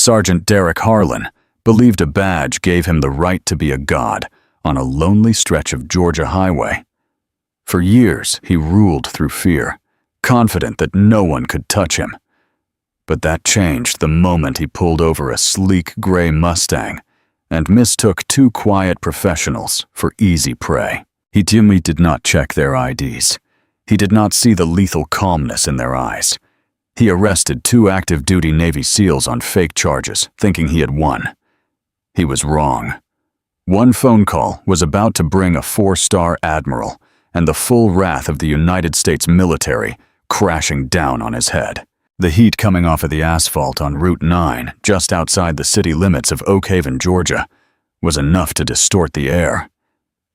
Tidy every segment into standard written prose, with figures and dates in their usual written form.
Sergeant Derek Harlan believed a badge gave him the right to be a god on a lonely stretch of Georgia highway. For years, he ruled through fear, confident that no one could touch him. But that changed the moment he pulled over a sleek gray Mustang and mistook two quiet professionals for easy prey. He did not check their IDs. He did not see the lethal calmness in their eyes. He arrested two active-duty Navy SEALs on fake charges, thinking he had won. He was wrong. One phone call was about to bring a 4-star Admiral and the full wrath of the United States military crashing down on his head. The heat coming off of the asphalt on Route 9, just outside the city limits of Oak Haven, Georgia, was enough to distort the air.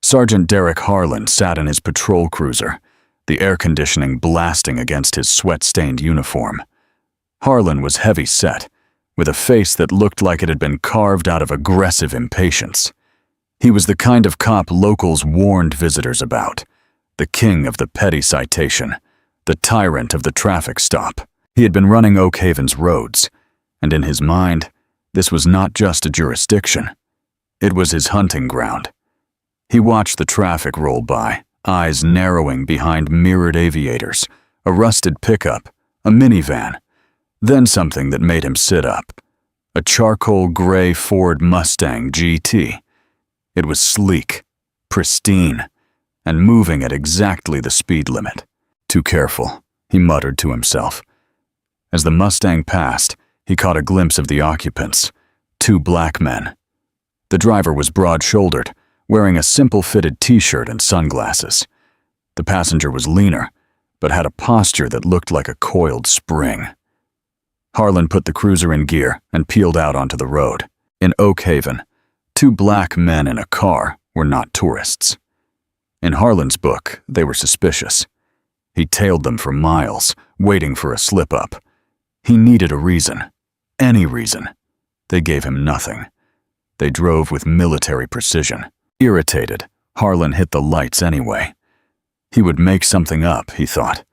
Sergeant Derek Harlan sat in his patrol cruiser, the air conditioning blasting against his sweat-stained uniform. Harlan was heavy-set, with a face that looked like it had been carved out of aggressive impatience. He was the kind of cop locals warned visitors about, the king of the petty citation, the tyrant of the traffic stop. He had been running Oak Haven's roads, and in his mind, this was not just a jurisdiction. It was his hunting ground. He watched the traffic roll by, eyes narrowing behind mirrored aviators, a rusted pickup, a minivan, then something that made him sit up. A charcoal gray Ford Mustang GT. It was sleek, pristine, and moving at exactly the speed limit. Too careful, he muttered to himself. As the Mustang passed, he caught a glimpse of the occupants, two black men. The driver was broad-shouldered, wearing a simple-fitted t-shirt and sunglasses. The passenger was leaner, but had a posture that looked like a coiled spring. Harlan put the cruiser in gear and peeled out onto the road. In Oak Haven, two black men in a car were not tourists. In Harlan's book, they were suspicious. He tailed them for miles, waiting for a slip-up. He needed a reason, any reason. They gave him nothing. They drove with military precision. Irritated, Harlan hit the lights anyway. He would make something up, he thought.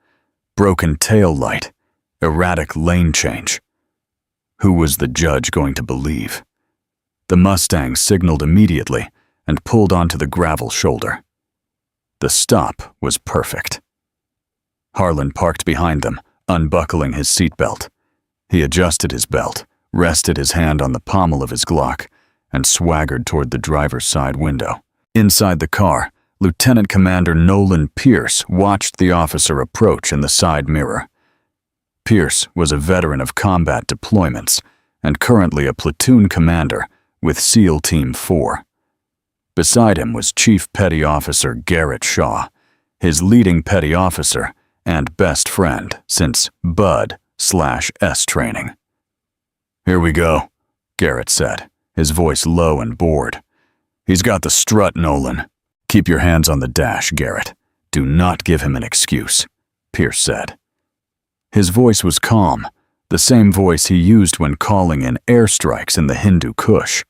Broken tail light, erratic lane change. Who was the judge going to believe? The Mustang signaled immediately and pulled onto the gravel shoulder. The stop was perfect. Harlan parked behind them, unbuckling his seatbelt. He adjusted his belt, rested his hand on the pommel of his Glock, and swaggered toward the driver's side window. Inside the car, Lieutenant Commander Nolan Pierce watched the officer approach in the side mirror. Pierce was a veteran of combat deployments and currently a platoon commander with SEAL Team 4. Beside him was Chief Petty Officer Garrett Shaw, his leading petty officer and best friend since Bud/S training. "Here we go," Garrett said, his voice low and bored. "He's got the strut, Nolan." "Keep your hands on the dash, Garrett. Do not give him an excuse," Pierce said. His voice was calm, the same voice he used when calling in airstrikes in the Hindu Kush.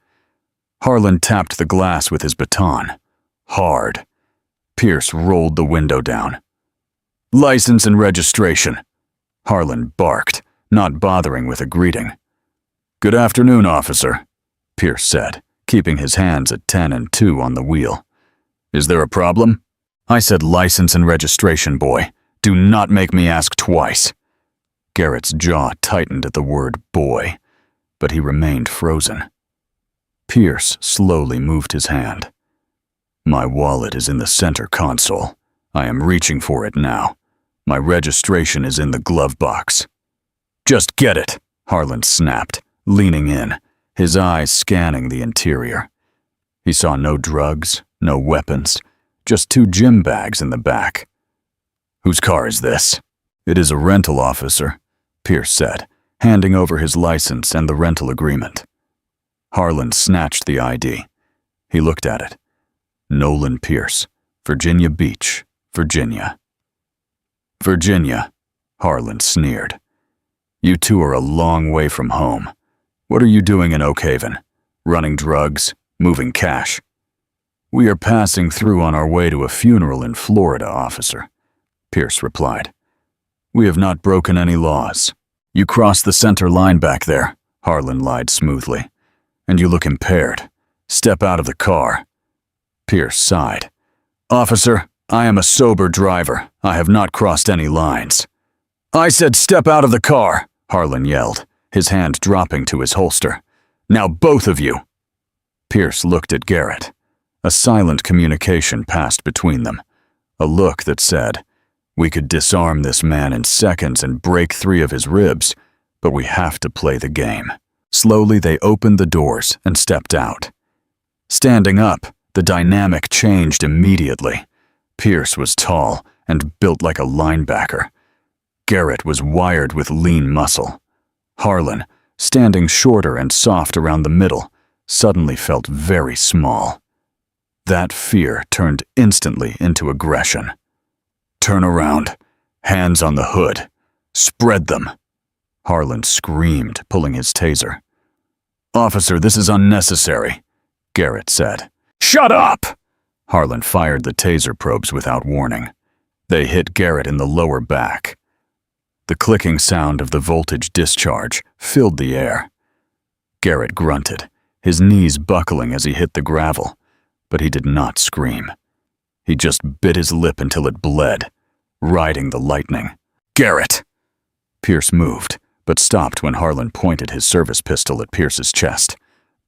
Harlan tapped the glass with his baton. Hard. Pierce rolled the window down. "License and registration," Harlan barked, not bothering with a greeting. "Good afternoon, officer," Pierce said, keeping his hands at 10 and 2 on the wheel. "Is there a problem?" "I said license and registration, boy. Do not make me ask twice." Garrett's jaw tightened at the word boy, but he remained frozen. Pierce slowly moved his hand. "My wallet is in the center console. I am reaching for it now. My registration is in the glove box." "Just get it," Harlan snapped, leaning in, his eyes scanning the interior. He saw no drugs, no weapons, just 2 gym bags in the back. "Whose car is this?" "It is a rental, officer," Pierce said, handing over his license and the rental agreement. Harlan snatched the ID. He looked at it. Nolan Pierce, Virginia Beach, Virginia. "Virginia," Harlan sneered. "You two are a long way from home. What are you doing in Oak Haven? Running drugs? Moving cash?" "We are passing through on our way to a funeral in Florida, officer," Pierce replied. "We have not broken any laws." "You crossed the center line back there," Harlan lied smoothly. "And you look impaired. Step out of the car." Pierce sighed. "Officer, I am a sober driver. I have not crossed any lines." "I said step out of the car," Harlan yelled, his hand dropping to his holster. "Now both of you." Pierce looked at Garrett. A silent communication passed between them. A look that said, "We could disarm this man in seconds and break 3 of his ribs, but we have to play the game." Slowly they opened the doors and stepped out. Standing up, the dynamic changed immediately. Pierce was tall and built like a linebacker. Garrett was wired with lean muscle. Harlan, standing shorter and soft around the middle, suddenly felt very small. That fear turned instantly into aggression. "Turn around. Hands on the hood. Spread them." Harlan screamed, pulling his taser. "Officer, this is unnecessary," Garrett said. "Shut up!" Harlan fired the taser probes without warning. They hit Garrett in the lower back. The clicking sound of the voltage discharge filled the air. Garrett grunted, his knees buckling as he hit the gravel, but he did not scream. He just bit his lip until it bled, riding the lightning. "Garrett!" Pierce moved, but stopped when Harlan pointed his service pistol at Pierce's chest.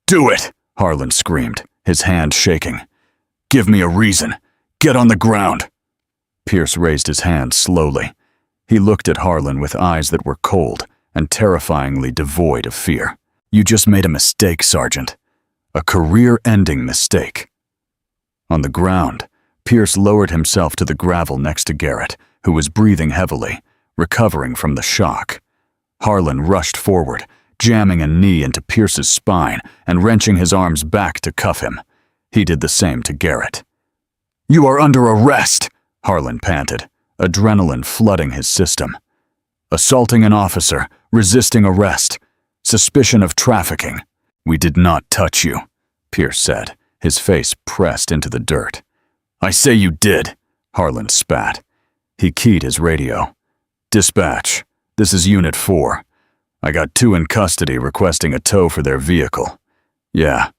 "Do it!" Harlan screamed, his hand shaking. "Give me a reason. Get on the ground." Pierce raised his hand slowly. He looked at Harlan with eyes that were cold and terrifyingly devoid of fear. "You just made a mistake, Sergeant. A career-ending mistake." On the ground, Pierce lowered himself to the gravel next to Garrett, who was breathing heavily, recovering from the shock. Harlan rushed forward, jamming a knee into Pierce's spine and wrenching his arms back to cuff him. He did the same to Garrett. "You are under arrest," Harlan panted, adrenaline flooding his system. "Assaulting an officer, resisting arrest, suspicion of trafficking." "We did not touch you," Pierce said, his face pressed into the dirt. "I say you did," Harlan spat. He keyed his radio. "Dispatch, this is Unit 4. I got 2 in custody requesting a tow for their vehicle. Yeah,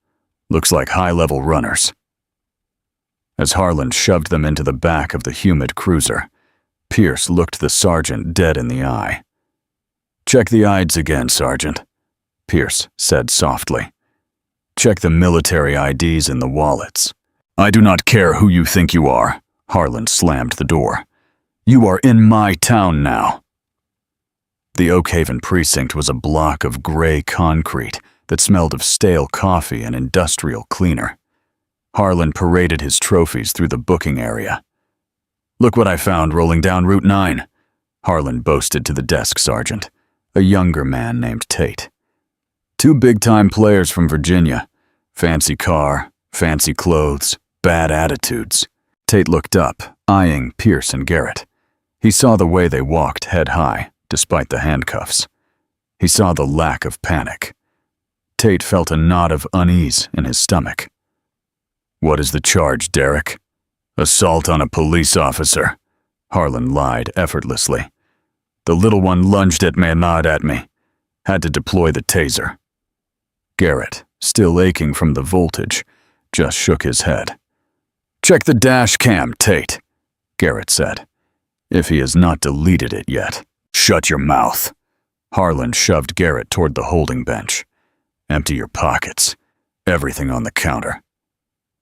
looks like high-level runners." As Harlan shoved them into the back of the humid cruiser, Pierce looked the sergeant dead in the eye. "Check the IDs again, Sergeant," Pierce said softly. "Check the military IDs in the wallets." "I do not care who you think you are," Harlan slammed the door. "You are in my town now." The Oak Haven precinct was a block of gray concrete that smelled of stale coffee and industrial cleaner. Harlan paraded his trophies through the booking area. "Look what I found rolling down Route 9, Harlan boasted to the desk sergeant, a younger man named Tate. 2 big-time players from Virginia. Fancy car, fancy clothes, bad attitudes. Tate looked up, eyeing Pierce and Garrett. He saw the way they walked head high, despite the handcuffs. He saw the lack of panic. Tate felt a knot of unease in his stomach. "What is the charge, Derek?" "Assault on a police officer," Harlan lied effortlessly. "The little one lunged at me and gnawed at me. Had to deploy the taser." Garrett, still aching from the voltage, just shook his head. "Check the dash cam, Tate," Garrett said, "if he has not deleted it yet." "Shut your mouth." Harlan shoved Garrett toward the holding bench. "Empty your pockets. Everything on the counter."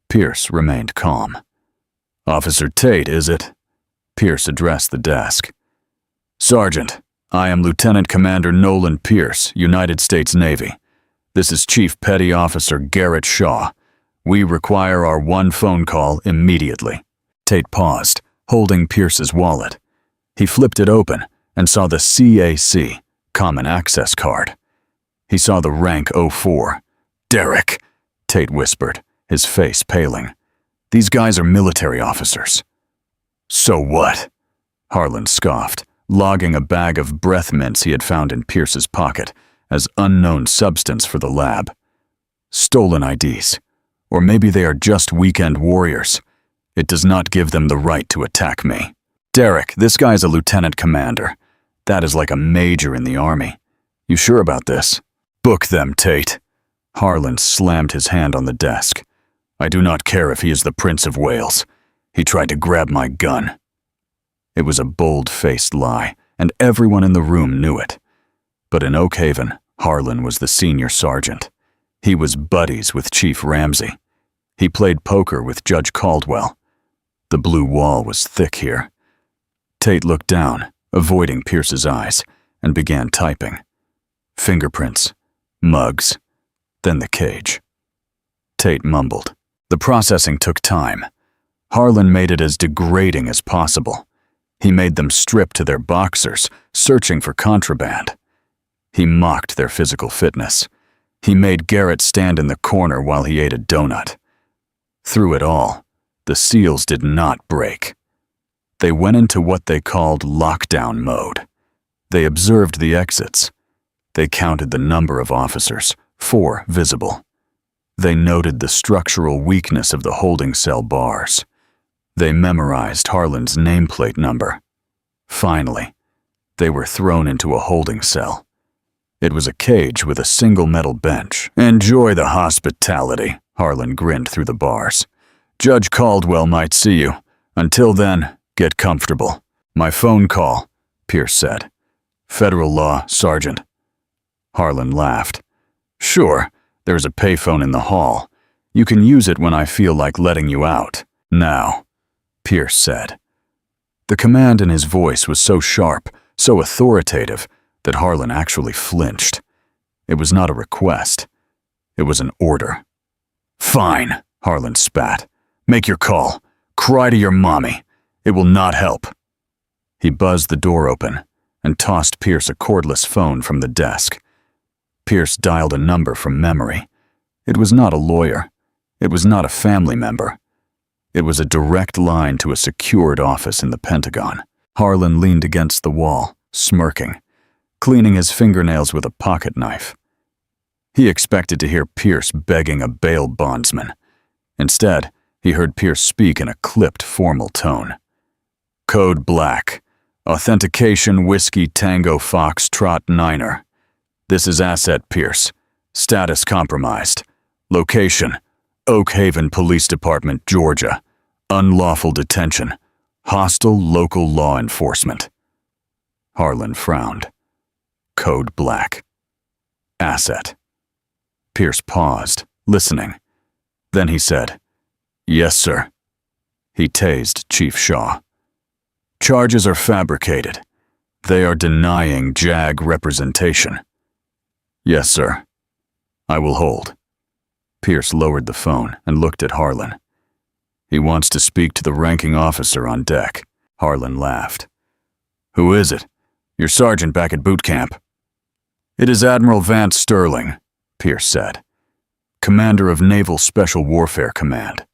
Pierce remained calm. "Officer Tate, is it?" Pierce addressed the desk. "Sergeant, I am Lieutenant Commander Nolan Pierce, United States Navy. This is Chief Petty Officer Garrett Shaw. We require our 1 phone call immediately." Tate paused, holding Pierce's wallet. He flipped it open and saw the CAC, Common Access Card. He saw the rank 04. "Derek," Tate whispered, his face paling. "These guys are military officers." "So what?" Harlan scoffed, logging a bag of breath mints he had found in Pierce's pocket as unknown substance for the lab. "Stolen IDs. Or maybe they are just weekend warriors. It does not give them the right to attack me." "Derek, this guy's a lieutenant commander. That is like a major in the army. You sure about this?" Book them, Tate. Harlan slammed his hand on the desk. I do not care if he is the Prince of Wales. He tried to grab my gun. It was a bold-faced lie, and everyone in the room knew it. But in Oak Haven, Harlan was the senior sergeant. He was buddies with Chief Ramsey. He played poker with Judge Caldwell. The blue wall was thick here. Tate looked down, avoiding Pierce's eyes, and began typing. Fingerprints, mugs, then the cage. Tate mumbled. The processing took time. Harlan made it as degrading as possible. He made them strip to their boxers, searching for contraband. He mocked their physical fitness. He made Garrett stand in the corner while he ate a donut. Through it all, the seals did not break. They went into what they called lockdown mode. They observed the exits. They counted the number of officers, 4 visible. They noted the structural weakness of the holding cell bars. They memorized Harlan's nameplate number. Finally, they were thrown into a holding cell. It was a cage with a single metal bench. Enjoy the hospitality, Harlan grinned through the bars. Judge Caldwell might see you. Until then, get comfortable. My phone call, Pierce said. Federal law, Sergeant. Harlan laughed. Sure, there's a payphone in the hall. You can use it when I feel like letting you out. Now, Pierce said. The command in his voice was so sharp, so authoritative, that Harlan actually flinched. It was not a request. It was an order. Fine, Harlan spat. Make your call. Cry to your mommy. It will not help. He buzzed the door open and tossed Pierce a cordless phone from the desk. Pierce dialed a number from memory. It was not a lawyer. It was not a family member. It was a direct line to a secured office in the Pentagon. Harlan leaned against the wall, smirking, cleaning his fingernails with a pocket knife. He expected to hear Pierce begging a bail bondsman. Instead, he heard Pierce speak in a clipped, formal tone. Code Black. Authentication Whiskey Tango Fox Trot Niner. This is Asset Pierce. Status compromised. Location: Oak Haven Police Department, Georgia. Unlawful detention. Hostile local law enforcement. Harlan frowned. Code Black. Asset. Pierce paused, listening. Then he said, Yes, sir. He tased Chief Shaw. Charges are fabricated. They are denying JAG representation. Yes, sir. I will hold. Pierce lowered the phone and looked at Harlan. He wants to speak to the ranking officer on deck. Harlan laughed. Who is it? Your sergeant back at boot camp. It is Admiral Vance Sterling, Pierce said. Commander of Naval Special Warfare Command.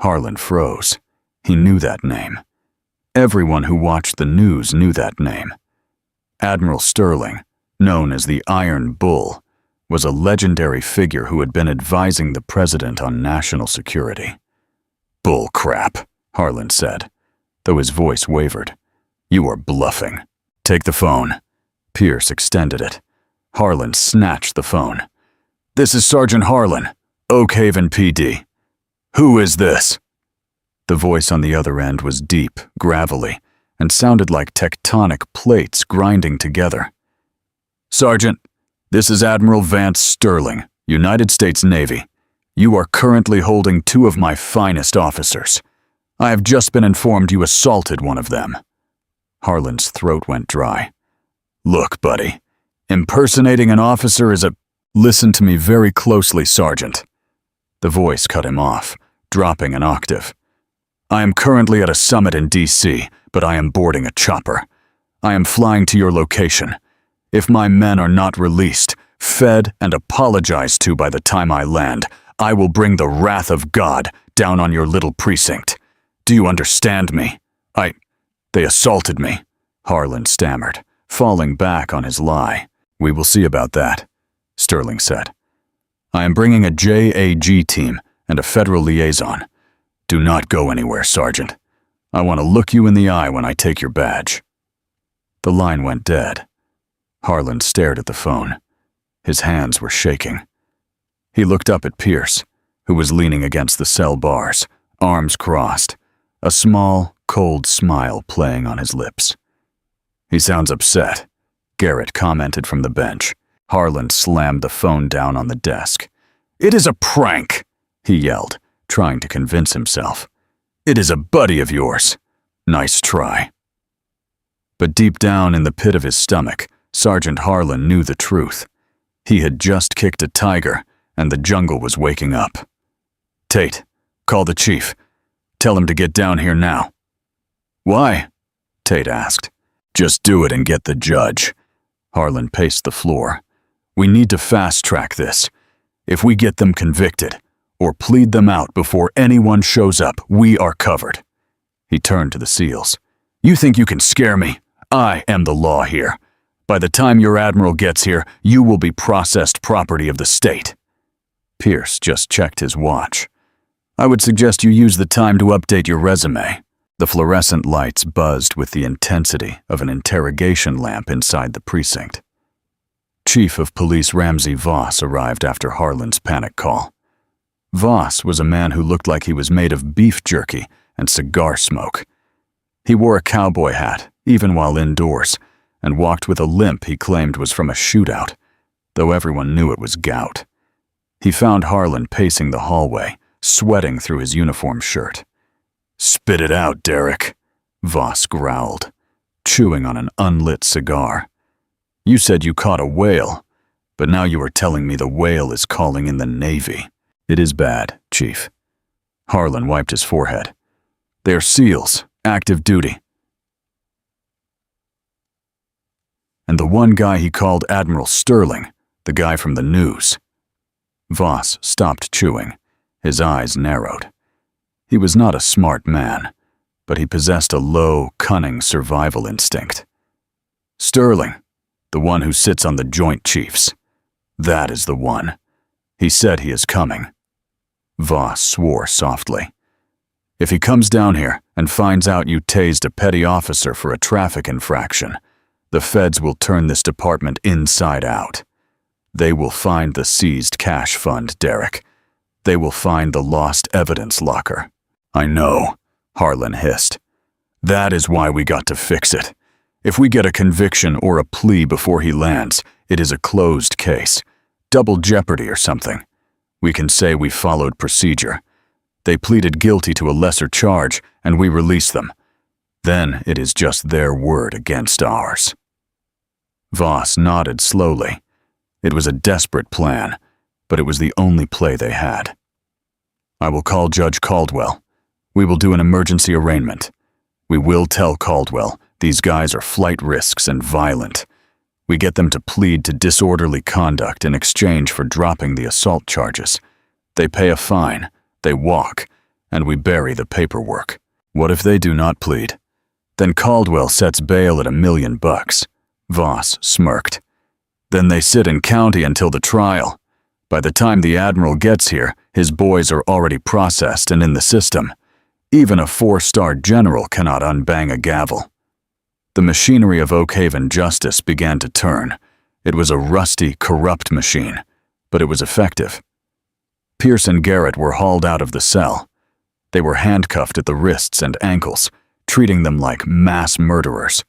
Harlan froze. He knew that name. Everyone who watched the news knew that name. Admiral Sterling, known as the Iron Bull, was a legendary figure who had been advising the president on national security. Bull crap, Harlan said, though his voice wavered. You are bluffing. Take the phone. Pierce extended it. Harlan snatched the phone. This is Sergeant Harlan, Oak Haven PD. Who is this? The voice on the other end was deep, gravelly, and sounded like tectonic plates grinding together. Sergeant, this is Admiral Vance Sterling, United States Navy. You are currently holding 2 of my finest officers. I have just been informed you assaulted one of them. Harlan's throat went dry. Look, buddy, impersonating an officer is a— Listen to me very closely, Sergeant. The voice cut him off, dropping an octave. I am currently at a summit in D.C., but I am boarding a chopper. I am flying to your location. If my men are not released, fed, and apologized to by the time I land, I will bring the wrath of God down on your little precinct. Do you understand me? They assaulted me, Harlan stammered, falling back on his lie. We will see about that, Sterling said. I am bringing a JAG team and a federal liaison. Do not go anywhere, Sergeant. I want to look you in the eye when I take your badge. The line went dead. Harlan stared at the phone. His hands were shaking. He looked up at Pierce, who was leaning against the cell bars, arms crossed, a small, cold smile playing on his lips. "He sounds upset," Garrett commented from the bench. Harlan slammed the phone down on the desk. "It is a prank," he yelled, trying to convince himself. "It is a buddy of yours. Nice try." But deep down in the pit of his stomach, Sergeant Harlan knew the truth. He had just kicked a tiger, and the jungle was waking up. "Tate, call the chief. Tell him to get down here now." "Why?" Tate asked. "Just do it and get the judge." Harlan paced the floor. "We need to fast-track this. If we get them convicted, or plead them out before anyone shows up, we are covered." He turned to the SEALs. "You think you can scare me? I am the law here. By the time your Admiral gets here, you will be processed property of the state." Pierce just checked his watch. "I would suggest you use the time to update your resume." The fluorescent lights buzzed with the intensity of an interrogation lamp inside the precinct. Chief of Police Ramsey Voss arrived after Harlan's panic call. Voss was a man who looked like he was made of beef jerky and cigar smoke. He wore a cowboy hat, even while indoors, and walked with a limp he claimed was from a shootout, though everyone knew it was gout. He found Harlan pacing the hallway, sweating through his uniform shirt. "Spit it out, Derek," Voss growled, chewing on an unlit cigar. "You said you caught a whale, but now you are telling me the whale is calling in the Navy." "It is bad, Chief." Harlan wiped his forehead. "They're SEALs, active duty. And the one guy he called Admiral Sterling, the guy from the news." Voss stopped chewing. His eyes narrowed. He was not a smart man, but he possessed a low, cunning survival instinct. "Sterling, the one who sits on the Joint Chiefs. That is the one. He said he is coming." Voss swore softly. "If he comes down here and finds out you tased a petty officer for a traffic infraction, the feds will turn this department inside out. They will find the seized cash fund, Derek. They will find the lost evidence locker." "I know," Harlan hissed. "That is why we got to fix it. If we get a conviction or a plea before he lands, it is a closed case. Double jeopardy or something. We can say we followed procedure. They pleaded guilty to a lesser charge, and we release them. Then it is just their word against ours." Voss nodded slowly. It was a desperate plan, but it was the only play they had. "I will call Judge Caldwell. We will do an emergency arraignment. We will tell Caldwell these guys are flight risks and violent. We get them to plead to disorderly conduct in exchange for dropping the assault charges. They pay a fine, they walk, and we bury the paperwork. What if they do not plead? Then Caldwell sets bail at $1 million. Voss smirked. Then they sit in county until the trial. By the time the Admiral gets here, his boys are already processed and in the system. Even a 4-star general cannot unbang a gavel." The machinery of Oak Haven justice began to turn. It was a rusty, corrupt machine, but it was effective. Pierce and Garrett were hauled out of the cell. They were handcuffed at the wrists and ankles, treating them like mass murderers.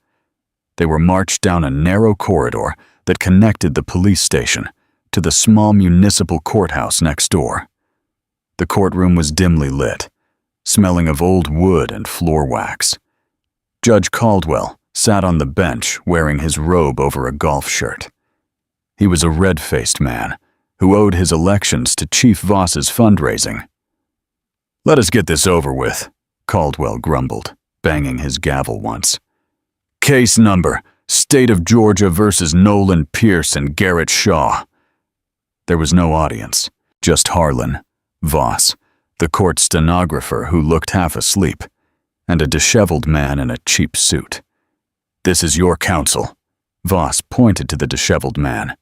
They were marched down a narrow corridor that connected the police station to the small municipal courthouse next door. The courtroom was dimly lit, smelling of old wood and floor wax. Judge Caldwell sat on the bench wearing his robe over a golf shirt. He was a red-faced man who owed his elections to Chief Voss's fundraising. "Let us get this over with," Caldwell grumbled, banging his gavel once. "Case number, State of Georgia versus Nolan Pierce and Garrett Shaw." There was no audience, just Harlan, Voss, the court stenographer who looked half asleep, and a disheveled man in a cheap suit. "This is your counsel." Voss pointed to the disheveled man.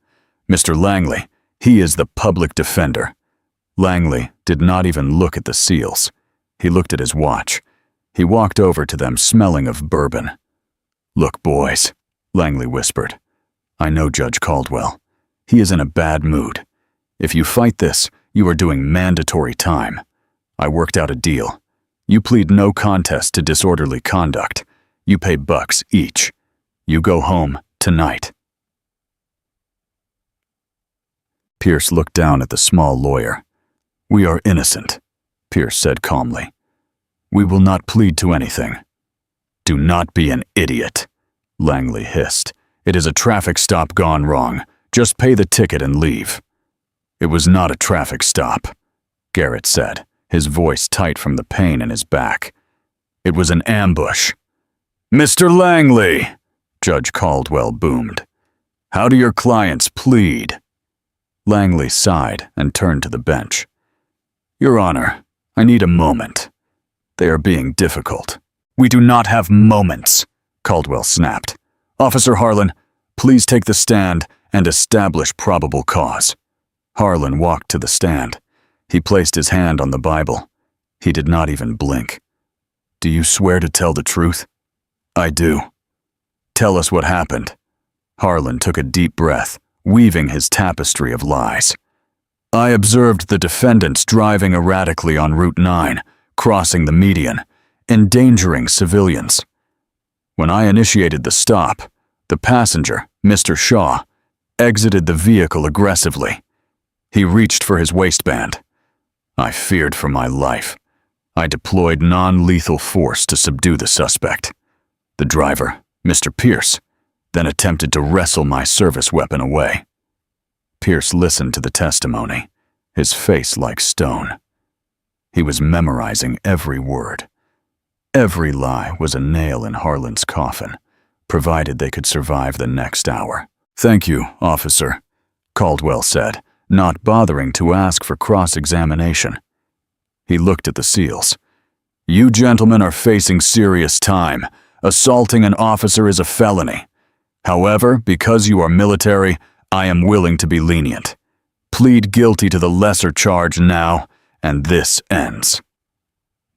"Mr. Langley, he is the public defender." Langley did not even look at the SEALs. He looked at his watch. He walked over to them smelling of bourbon. "Look, boys," Langley whispered. "I know Judge Caldwell. He is in a bad mood. If you fight this, you are doing mandatory time. I worked out a deal. You plead no contest to disorderly conduct. You pay bucks each. You go home tonight." Pierce looked down at the small lawyer. "We are innocent," Pierce said calmly. "We will not plead to anything." "Do not be an idiot," Langley hissed. "It is a traffic stop gone wrong. Just pay the ticket and leave." "It was not a traffic stop," Garrett said, his voice tight from the pain in his back. "It was an ambush." "Mr. Langley," Judge Caldwell boomed. "How do your clients plead?" Langley sighed and turned to the bench. "Your Honor, I need a moment. They are being difficult." "We do not have moments," Caldwell snapped. "Officer Harlan, please take the stand and establish probable cause." Harlan walked to the stand. He placed his hand on the Bible. He did not even blink. "Do you swear to tell the truth?" "I do." "Tell us what happened." Harlan took a deep breath, weaving his tapestry of lies. "I observed the defendants driving erratically on Route 9, crossing the median, endangering civilians. When I initiated the stop, the passenger, Mr. Shaw, exited the vehicle aggressively. He reached for his waistband. I feared for my life. I deployed non-lethal force to subdue the suspect. The driver, Mr. Pierce, then attempted to wrestle my service weapon away." Pierce listened to the testimony, his face like stone. He was memorizing every word. Every lie was a nail in Harlan's coffin, provided they could survive the next hour. "Thank you, officer," Caldwell said, not bothering to ask for cross-examination. He looked at the seals. "You gentlemen are facing serious time. Assaulting an officer is a felony. However, because you are military, I am willing to be lenient. Plead guilty to the lesser charge now, and this ends."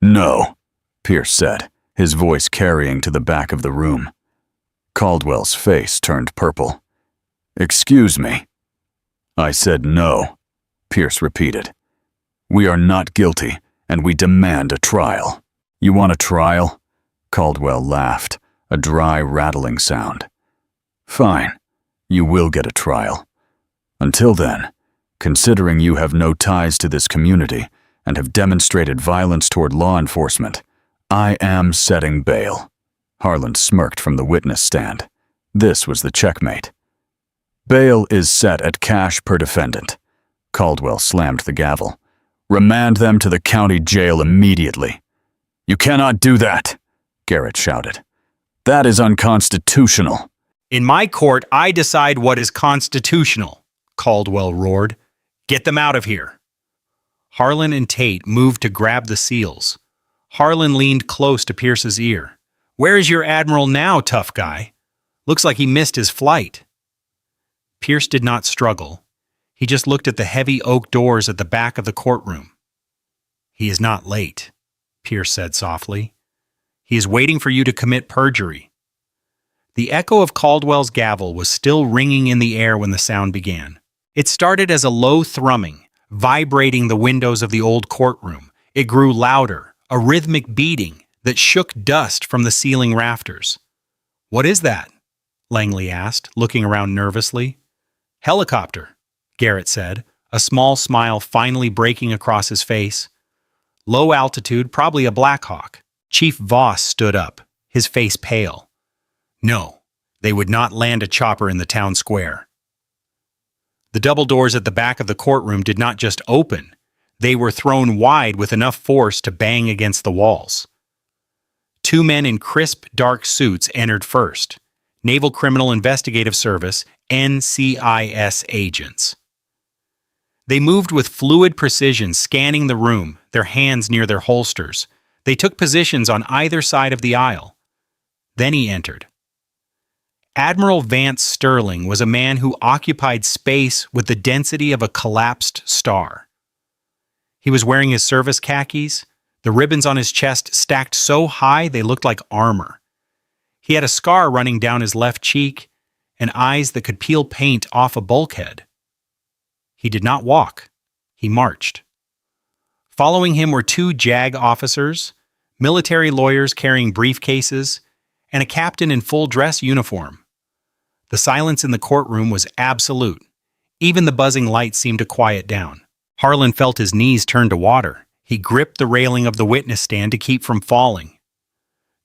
"No," Pierce said, his voice carrying to the back of the room. Caldwell's face turned purple. "Excuse me." "I said no," Pierce repeated. "We are not guilty, and we demand a trial." "You want a trial?" Caldwell laughed, a dry, rattling sound. "Fine, you will get a trial. Until then, considering you have no ties to this community and have demonstrated violence toward law enforcement, I am setting bail." Harlan smirked from the witness stand. This was the checkmate. "Bail is set at cash per defendant." Caldwell slammed the gavel. "Remand them to the county jail immediately." "You cannot do that," Garrett shouted. "That is unconstitutional." "In my court, I decide what is constitutional," Caldwell roared. "Get them out of here." Harlan and Tate moved to grab the seals. Harlan leaned close to Pierce's ear. "Where is your Admiral now, tough guy? Looks like he missed his flight." Pierce did not struggle. He just looked at the heavy oak doors at the back of the courtroom. "He is not late," Pierce said softly. "He is waiting for you to commit perjury." The echo of Caldwell's gavel was still ringing in the air when the sound began. It started as a low thrumming, vibrating the windows of the old courtroom. It grew louder, a rhythmic beating that shook dust from the ceiling rafters. "What is that?" Langley asked, looking around nervously. "Helicopter," Garrett said, a small smile finally breaking across his face. "Low altitude, probably a Black Hawk." Chief Voss stood up, his face pale. "No, they would not land a chopper in the town square." The double doors at the back of the courtroom did not just open, they were thrown wide with enough force to bang against the walls. Two men in crisp, dark suits entered first. Naval Criminal Investigative Service, NCIS agents. They moved with fluid precision, scanning the room, their hands near their holsters. They took positions on either side of the aisle. Then he entered. Admiral Vance Sterling was a man who occupied space with the density of a collapsed star. He was wearing his service khakis, the ribbons on his chest stacked so high they looked like armor. He had a scar running down his left cheek and eyes that could peel paint off a bulkhead. He did not walk. He marched. Following him were two JAG officers, military lawyers carrying briefcases, and a captain in full dress uniform. The silence in the courtroom was absolute. Even the buzzing lights seemed to quiet down. Harlan felt his knees turn to water. He gripped the railing of the witness stand to keep from falling.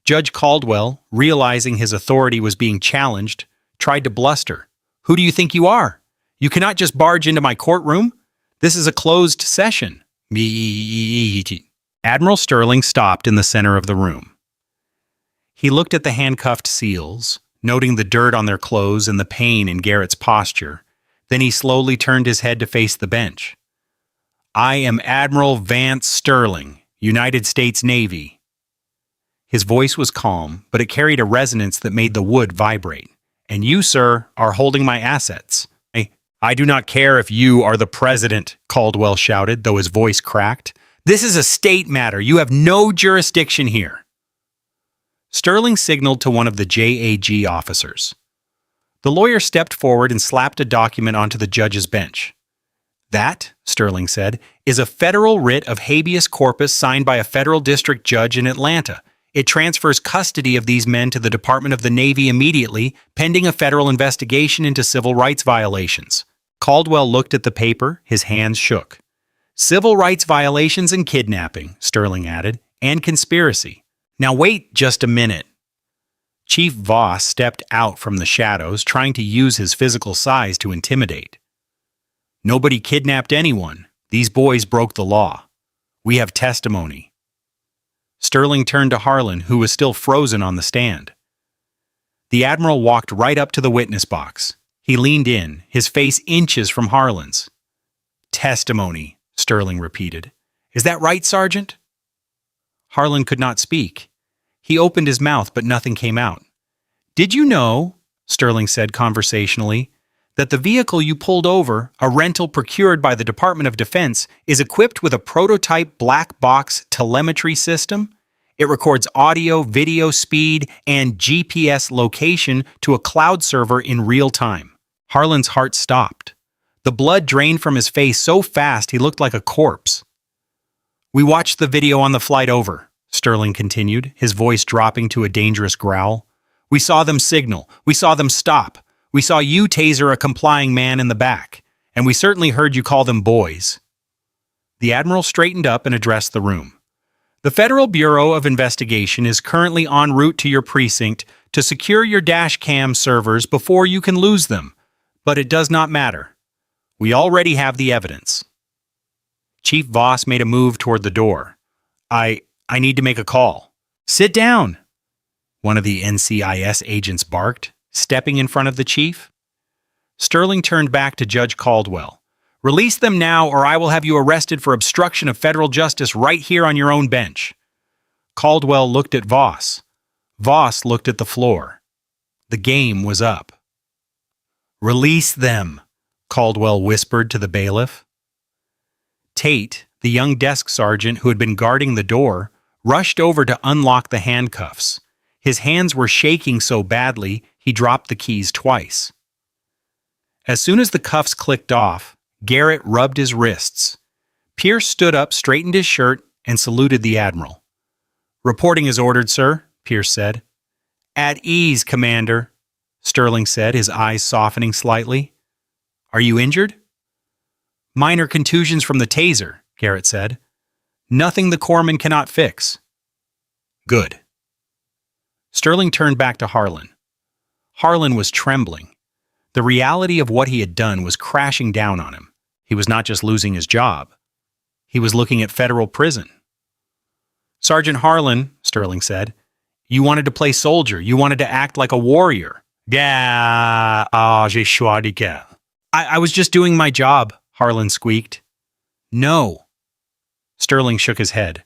Judge Caldwell, realizing his authority was being challenged, tried to bluster. "Who do you think you are? You cannot just barge into my courtroom. This is a closed session." Admiral Sterling stopped in the center of the room. He looked at the handcuffed SEALs, noting the dirt on their clothes and the pain in Garrett's posture. Then he slowly turned his head to face the bench. "I am Admiral Vance Sterling, United States Navy." His voice was calm, but it carried a resonance that made the wood vibrate. "And you, sir, are holding my assets." I do not care if you are the president," Caldwell shouted, though his voice cracked. "This is a state matter. You have no jurisdiction here." Sterling signaled to one of the JAG officers. The lawyer stepped forward and slapped a document onto the judge's bench. "That," Sterling said, "is a federal writ of habeas corpus signed by a federal district judge in Atlanta. It transfers custody of these men to the Department of the Navy immediately, pending a federal investigation into civil rights violations." Caldwell looked at the paper, his hands shook. "Civil rights violations and kidnapping," Sterling added, "and conspiracy. Now wait just a minute." Chief Voss stepped out from the shadows, trying to use his physical size to intimidate. "Nobody kidnapped anyone. These boys broke the law. We have testimony." Sterling turned to Harlan, who was still frozen on the stand. The Admiral walked right up to the witness box. He leaned in, his face inches from Harlan's. "Testimony," Sterling repeated. "Is that right, Sergeant?" Harlan could not speak. He opened his mouth, but nothing came out. "Did you know," Sterling said conversationally, "that the vehicle you pulled over, a rental procured by the Department of Defense, is equipped with a prototype black box telemetry system? It records audio, video, speed, and GPS location to a cloud server in real time." Harlan's heart stopped. The blood drained from his face so fast he looked like a corpse. "We watched the video on the flight over," Sterling continued, his voice dropping to a dangerous growl. "We saw them signal. We saw them stop. We saw you taser a complying man in the back. And we certainly heard you call them boys." The Admiral straightened up and addressed the room. "The Federal Bureau of Investigation is currently en route to your precinct to secure your dash cam servers before you can lose them. But it does not matter. We already have the evidence." Chief Voss made a move toward the door. I need to make a call." "Sit down," one of the NCIS agents barked, stepping in front of the chief. Sterling turned back to Judge Caldwell. "Release them now, or I will have you arrested for obstruction of federal justice right here on your own bench." Caldwell looked at Voss. Voss looked at the floor. The game was up. "Release them," Caldwell whispered to the bailiff. Tate, the young desk sergeant who had been guarding the door, rushed over to unlock the handcuffs. His hands were shaking so badly, he dropped the keys twice. As soon as the cuffs clicked off, Garrett rubbed his wrists. Pierce stood up, straightened his shirt, and saluted the Admiral. "Reporting is ordered, sir," Pierce said. "At ease, Commander," Sterling said, his eyes softening slightly. "Are you injured?" "Minor contusions from the taser," Garrett said. "Nothing the corpsman cannot fix." "Good." Sterling turned back to Harlan. Harlan was trembling. The reality of what he had done was crashing down on him. He was not just losing his job. He was looking at federal prison. "Sergeant Harlan," Sterling said, "you wanted to play soldier. You wanted to act like a warrior." J'ai choisi que. I was just doing my job," Harlan squeaked. "No." Sterling shook his head.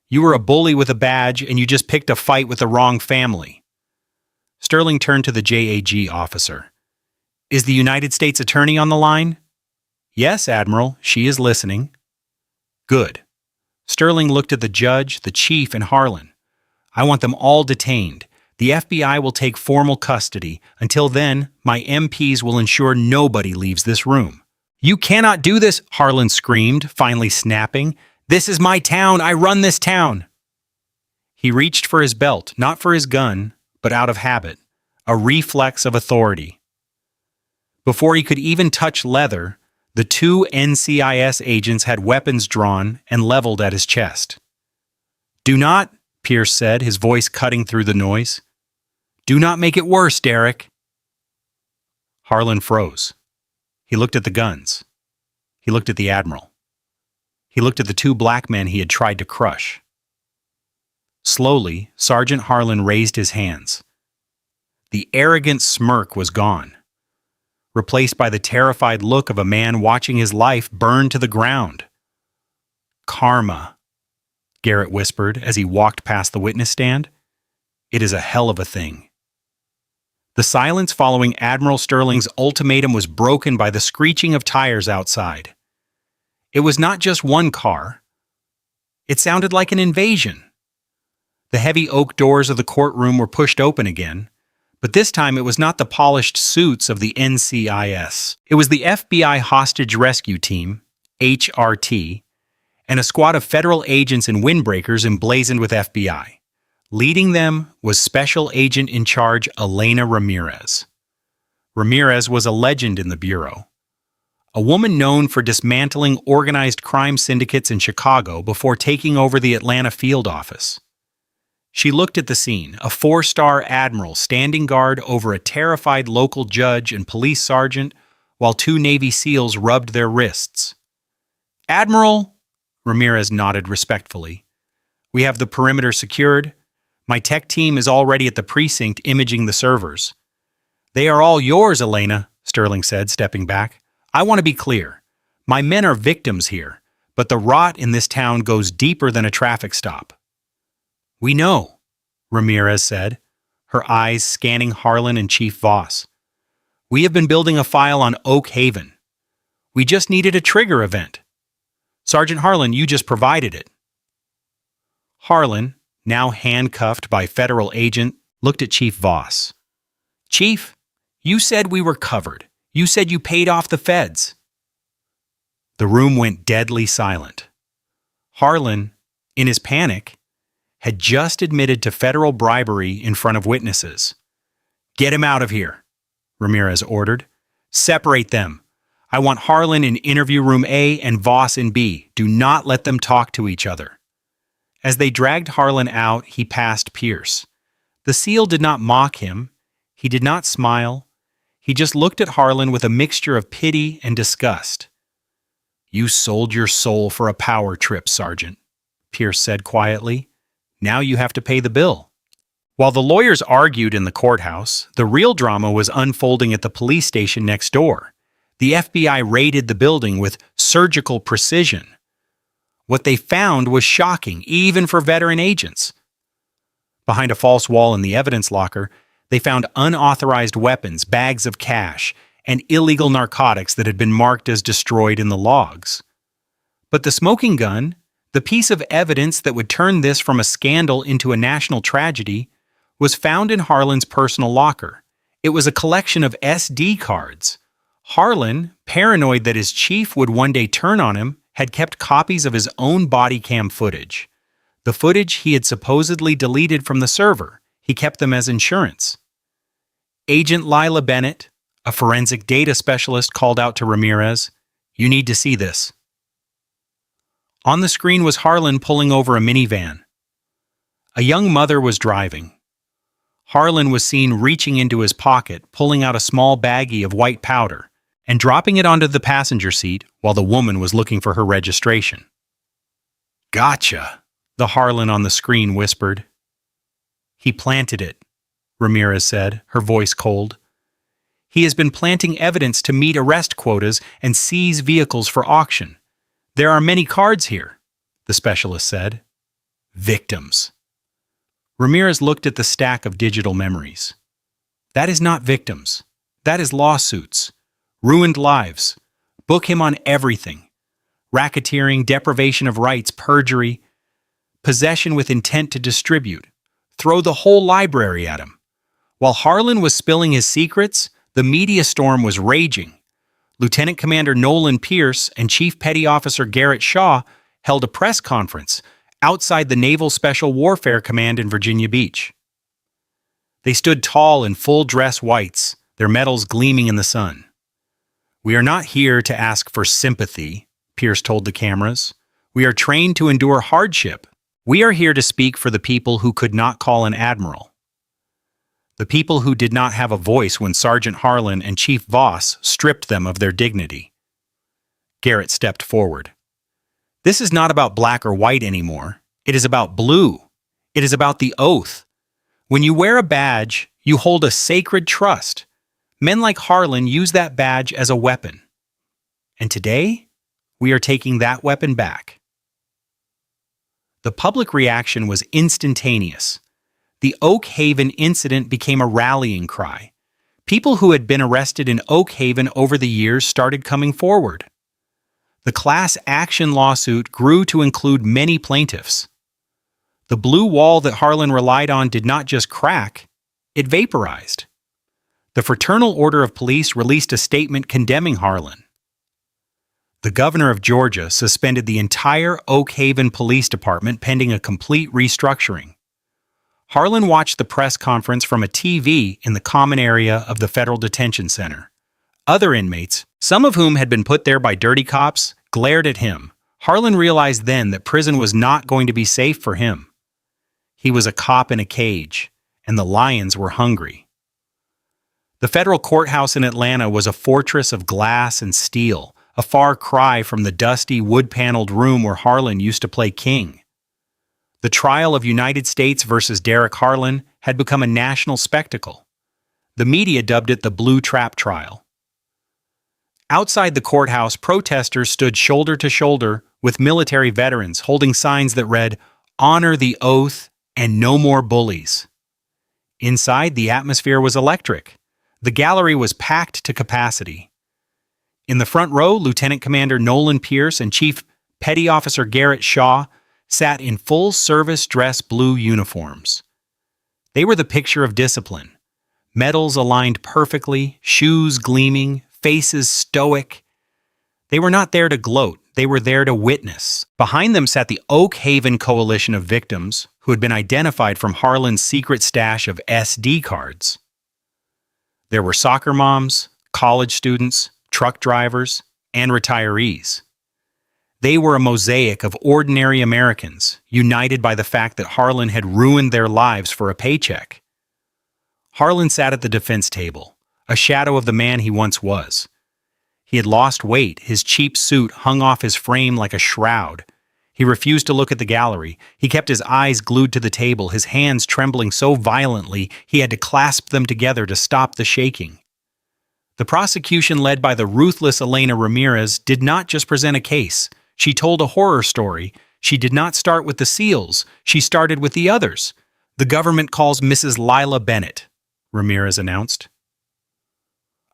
"You were a bully with a badge, and you just picked a fight with the wrong family." Sterling turned to the JAG officer. "Is the United States Attorney on the line?" "Yes, Admiral. She is listening." "Good." Sterling looked at the judge, the chief, and Harlan. "I want them all detained. The FBI will take formal custody. Until then, my MPs will ensure nobody leaves this room." "You cannot do this," Harlan screamed, finally snapping. "This is my town. I run this town." He reached for his belt, not for his gun, but out of habit, a reflex of authority. Before he could even touch leather, the two NCIS agents had weapons drawn and leveled at his chest. "Do not," Pierce said, his voice cutting through the noise. "Do not make it worse, Derek." Harlan froze. He looked at the guns. He looked at the Admiral. He looked at the two black men he had tried to crush. Slowly, Sergeant Harlan raised his hands. The arrogant smirk was gone, replaced by the terrified look of a man watching his life burn to the ground. "Karma," Garrett whispered as he walked past the witness stand. "It is a hell of a thing." The silence following Admiral Sterling's ultimatum was broken by the screeching of tires outside. It was not just one car. It sounded like an invasion. The heavy oak doors of the courtroom were pushed open again, but this time it was not the polished suits of the NCIS. It was the FBI Hostage Rescue Team, HRT, and a squad of federal agents and windbreakers emblazoned with FBI. Leading them was Special Agent in Charge Elena Ramirez. Ramirez was a legend in the Bureau, a woman known for dismantling organized crime syndicates in Chicago before taking over the Atlanta field office. She looked at the scene, a four-star admiral standing guard over a terrified local judge and police sergeant while two Navy SEALs rubbed their wrists. "Admiral," Ramirez nodded respectfully, "we have the perimeter secured. My tech team is already at the precinct imaging the servers." "They are all yours, Elena," Sterling said, stepping back. "I want to be clear. My men are victims here, but the rot in this town goes deeper than a traffic stop." "We know," Ramirez said, her eyes scanning Harlan and Chief Voss. "We have been building a file on Oak Haven. We just needed a trigger event. Sergeant Harlan, you just provided it." Harlan, now handcuffed by federal agent, looked at Chief Voss. "Chief, you said we were covered. You said you paid off the feds." The room went deadly silent. Harlan, in his panic, had just admitted to federal bribery in front of witnesses. "Get him out of here," Ramirez ordered. "Separate them. I want Harlan in interview room A and Voss in B. Do not let them talk to each other." As they dragged Harlan out, he passed Pierce. The SEAL did not mock him. He did not smile. He just looked at Harlan with a mixture of pity and disgust. "You sold your soul for a power trip, Sergeant," Pierce said quietly. "Now you have to pay the bill." While the lawyers argued in the courthouse, the real drama was unfolding at the police station next door. The FBI raided the building with surgical precision. What they found was shocking, even for veteran agents. Behind a false wall in the evidence locker, they found unauthorized weapons, bags of cash, and illegal narcotics that had been marked as destroyed in the logs. But the smoking gun, the piece of evidence that would turn this from a scandal into a national tragedy, was found in Harlan's personal locker. It was a collection of SD cards. Harlan, paranoid that his chief would one day turn on him, had kept copies of his own body cam footage. The footage he had supposedly deleted from the server. He kept them as insurance. Agent Lila Bennett, a forensic data specialist, called out to Ramirez, "You need to see this." On the screen was Harlan pulling over a minivan. A young mother was driving. Harlan was seen reaching into his pocket, pulling out a small baggie of white powder, and dropping it onto the passenger seat while the woman was looking for her registration. "Gotcha," the Harlan on the screen whispered. "He planted it," Ramirez said, her voice cold. "He has been planting evidence to meet arrest quotas and seize vehicles for auction. There are many cards here," the specialist said. "Victims." Ramirez looked at the stack of digital memories. "That is not victims. That is lawsuits. Ruined lives. Book him on everything. Racketeering, deprivation of rights, perjury, possession with intent to distribute. Throw the whole library at him." While Harlan was spilling his secrets, the media storm was raging. Lieutenant Commander Nolan Pierce and Chief Petty Officer Garrett Shaw held a press conference outside the Naval Special Warfare Command in Virginia Beach. They stood tall in full-dress whites, their medals gleaming in the sun. "We are not here to ask for sympathy," Pierce told the cameras. "We are trained to endure hardship. We are here to speak for the people who could not call an admiral. The people who did not have a voice when Sergeant Harlan and Chief Voss stripped them of their dignity." Garrett stepped forward. "This is not about black or white anymore. It is about blue. It is about the oath. When you wear a badge, you hold a sacred trust. Men like Harlan use that badge as a weapon. And today, we are taking that weapon back." The public reaction was instantaneous. The Oak Haven incident became a rallying cry. People who had been arrested in Oak Haven over the years started coming forward. The class action lawsuit grew to include many plaintiffs. The blue wall that Harlan relied on did not just crack, it vaporized. The Fraternal Order of Police released a statement condemning Harlan. The governor of Georgia suspended the entire Oak Haven Police Department pending a complete restructuring. Harlan watched the press conference from a TV in the common area of the Federal Detention Center. Other inmates, some of whom had been put there by dirty cops, glared at him. Harlan realized then that prison was not going to be safe for him. He was a cop in a cage, and the lions were hungry. The federal courthouse in Atlanta was a fortress of glass and steel, a far cry from the dusty, wood-paneled room where Harlan used to play king. The trial of United States versus Derek Harlan had become a national spectacle. The media dubbed it the Blue Trap Trial. Outside the courthouse, protesters stood shoulder to shoulder with military veterans holding signs that read, "Honor the oath and no more bullies." Inside, the atmosphere was electric. The gallery was packed to capacity. In the front row, Lieutenant Commander Nolan Pierce and Chief Petty Officer Garrett Shaw sat in full-service dress blue uniforms. They were the picture of discipline. Medals aligned perfectly, shoes gleaming, faces stoic. They were not there to gloat, they were there to witness. Behind them sat the Oak Haven coalition of victims who had been identified from Harlan's secret stash of SD cards. There were soccer moms, college students, truck drivers, and retirees. They were a mosaic of ordinary Americans, united by the fact that Harlan had ruined their lives for a paycheck. Harlan sat at the defense table, a shadow of the man he once was. He had lost weight, his cheap suit hung off his frame like a shroud. He refused to look at the gallery. He kept his eyes glued to the table, his hands trembling so violently he had to clasp them together to stop the shaking. The prosecution, led by the ruthless Elena Ramirez, did not just present a case. She told a horror story. She did not start with the SEALs. She started with the others. "The government calls Mrs. Lila Bennett," Ramirez announced.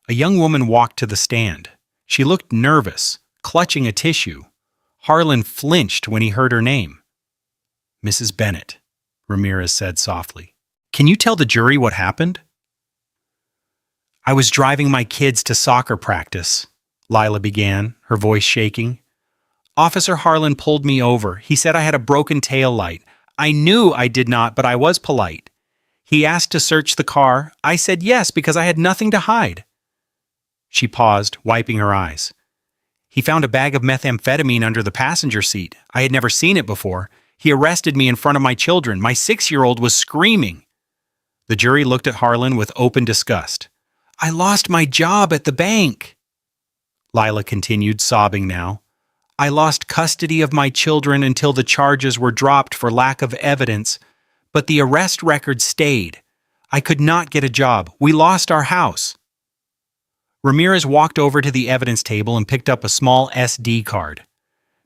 A young woman walked to the stand. She looked nervous, clutching a tissue. Harlan flinched when he heard her name. "Mrs. Bennett," Ramirez said softly. "Can you tell the jury what happened?" "I was driving my kids to soccer practice," Lila began, her voice shaking. "Officer Harlan pulled me over. He said I had a broken tail light. I knew I did not, but I was polite. He asked to search the car. I said yes because I had nothing to hide." She paused, wiping her eyes. "He found a bag of methamphetamine under the passenger seat. I had never seen it before. He arrested me in front of my children. My 6-year-old was screaming." The jury looked at Harlan with open disgust. "I lost my job at the bank," Lila continued, sobbing now. "I lost custody of my children until the charges were dropped for lack of evidence, but the arrest record stayed. I could not get a job. We lost our house." Ramirez walked over to the evidence table and picked up a small SD card.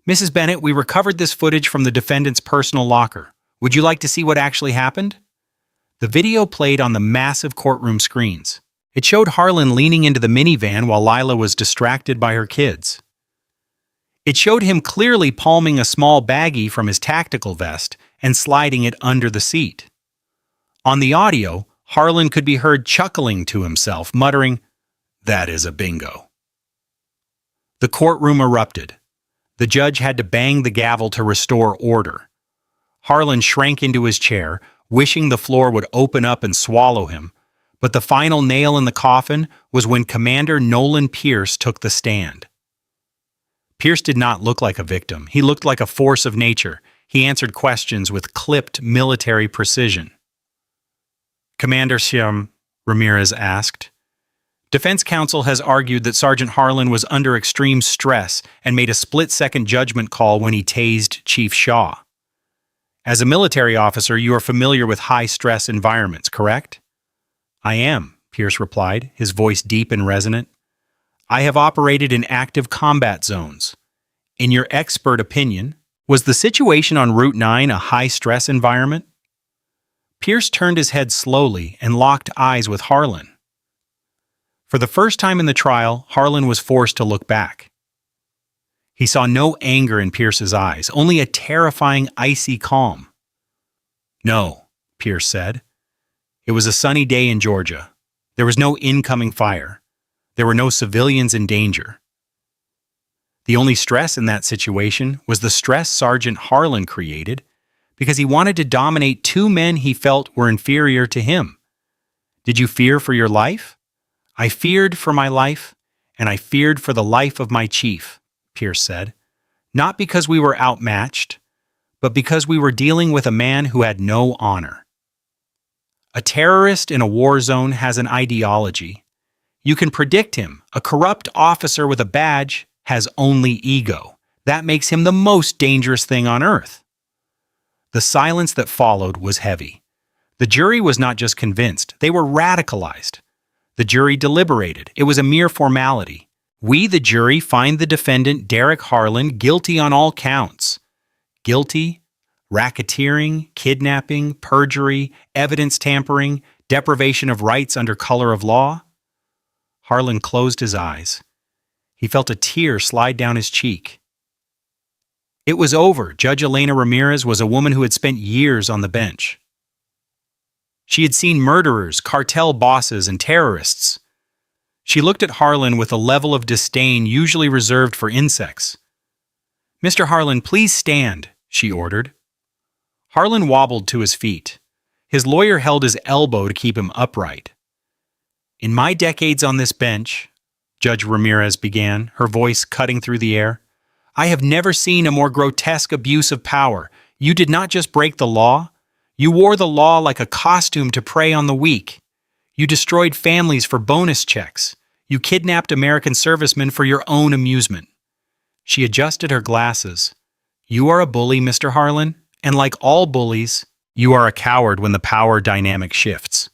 "Mrs. Bennett, we recovered this footage from the defendant's personal locker. Would you like to see what actually happened?" The video played on the massive courtroom screens. It showed Harlan leaning into the minivan while Lila was distracted by her kids. It showed him clearly palming a small baggie from his tactical vest and sliding it under the seat. On the audio, Harlan could be heard chuckling to himself, muttering, "That is a bingo." The courtroom erupted. The judge had to bang the gavel to restore order. Harlan shrank into his chair, wishing the floor would open up and swallow him, but the final nail in the coffin was when Commander Nolan Pierce took the stand. Pierce did not look like a victim. He looked like a force of nature. He answered questions with clipped military precision. "Commander Siam," Ramirez asked. Defense counsel has argued that Sergeant Harlan was under extreme stress and made a split-second judgment call when he tased Chief Shaw. As a military officer, you are familiar with high-stress environments, correct? "I am," Pierce replied, his voice deep and resonant. "I have operated in active combat zones. In your expert opinion, was the situation on Route 9 a high-stress environment?" Pierce turned his head slowly and locked eyes with Harlan. For the first time in the trial, Harlan was forced to look back. He saw no anger in Pierce's eyes, only a terrifying, icy calm. "No," Pierce said. "It was a sunny day in Georgia. There was no incoming fire. There were no civilians in danger. The only stress in that situation was the stress Sergeant Harlan created because he wanted to dominate two men he felt were inferior to him. Did you fear for your life? I feared for my life, and I feared for the life of my chief," Pierce said. "Not because we were outmatched, but because we were dealing with a man who had no honor. A terrorist in a war zone has an ideology. You can predict him. A corrupt officer with a badge has only ego. That makes him the most dangerous thing on earth." The silence that followed was heavy. The jury was not just convinced, they were radicalized. The jury deliberated. It was a mere formality. "We, the jury, find the defendant, Derek Harlan, guilty on all counts." Guilty, racketeering, kidnapping, perjury, evidence tampering, deprivation of rights under color of law. Harlan closed his eyes. He felt a tear slide down his cheek. It was over. Judge Elena Ramirez was a woman who had spent years on the bench. She had seen murderers, cartel bosses, and terrorists. She looked at Harlan with a level of disdain usually reserved for insects. "Mr. Harlan, please stand," she ordered. Harlan wobbled to his feet. His lawyer held his elbow to keep him upright. "In my decades on this bench," Judge Ramirez began, her voice cutting through the air, "I have never seen a more grotesque abuse of power. You did not just break the law. You wore the law like a costume to prey on the weak. You destroyed families for bonus checks. You kidnapped American servicemen for your own amusement." She adjusted her glasses. "You are a bully, Mr. Harlan, and like all bullies, you are a coward when the power dynamic shifts."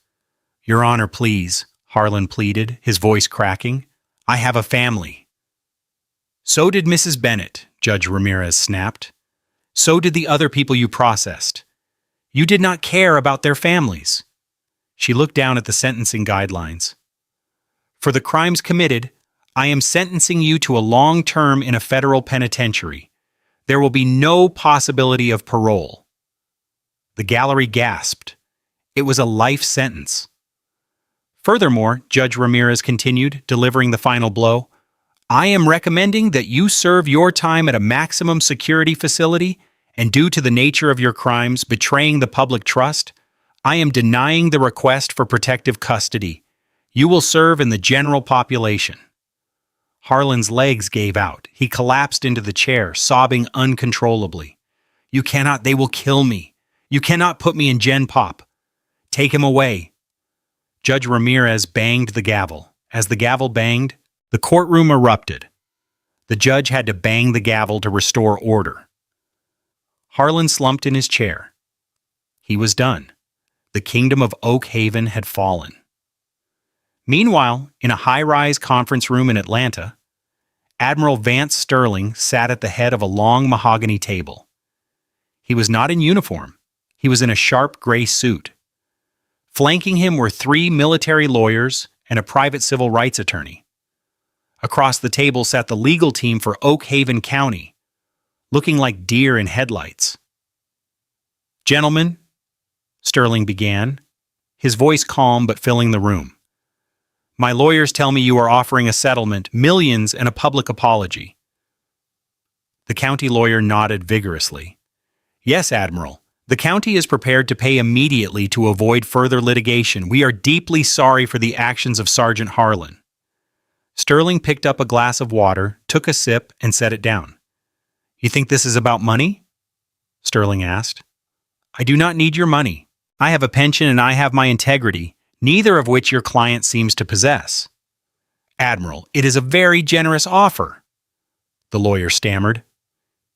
"Your Honor, please," Harlan pleaded, his voice cracking. "I have a family." "So did Mrs. Bennett," Judge Ramirez snapped. "So did the other people you processed. You did not care about their families." She looked down at the sentencing guidelines. "For the crimes committed, I am sentencing you to a long term in a federal penitentiary. There will be no possibility of parole." The gallery gasped. It was a life sentence. "Furthermore," Judge Ramirez continued, delivering the final blow, "I am recommending that you serve your time at a maximum security facility, and due to the nature of your crimes betraying the public trust, I am denying the request for protective custody. You will serve in the general population." Harlan's legs gave out. He collapsed into the chair, sobbing uncontrollably. "You cannot, they will kill me. You cannot put me in Gen Pop. Take him away." Judge Ramirez banged the gavel. As the gavel banged, the courtroom erupted. The judge had to bang the gavel to restore order. Harlan slumped in his chair. He was done. The kingdom of Oak Haven had fallen. Meanwhile, in a high-rise conference room in Atlanta, Admiral Vance Sterling sat at the head of a long mahogany table. He was not in uniform. He was in a sharp gray suit. Flanking him were 3 military lawyers and a private civil rights attorney. Across the table sat the legal team for Oak Haven County, looking like deer in headlights. "Gentlemen," Sterling began, his voice calm but filling the room, My lawyers tell me you are offering a settlement, millions, and a public apology. The county lawyer nodded vigorously. Yes, Admiral. The county is prepared to pay immediately to avoid further litigation. We are deeply sorry for the actions of Sergeant Harlan. Sterling picked up a glass of water, took a sip, and set it down. You think this is about money? Sterling asked. I do not need your money. I have a pension and I have my integrity, neither of which your client seems to possess. Admiral, it is a very generous offer. The lawyer stammered.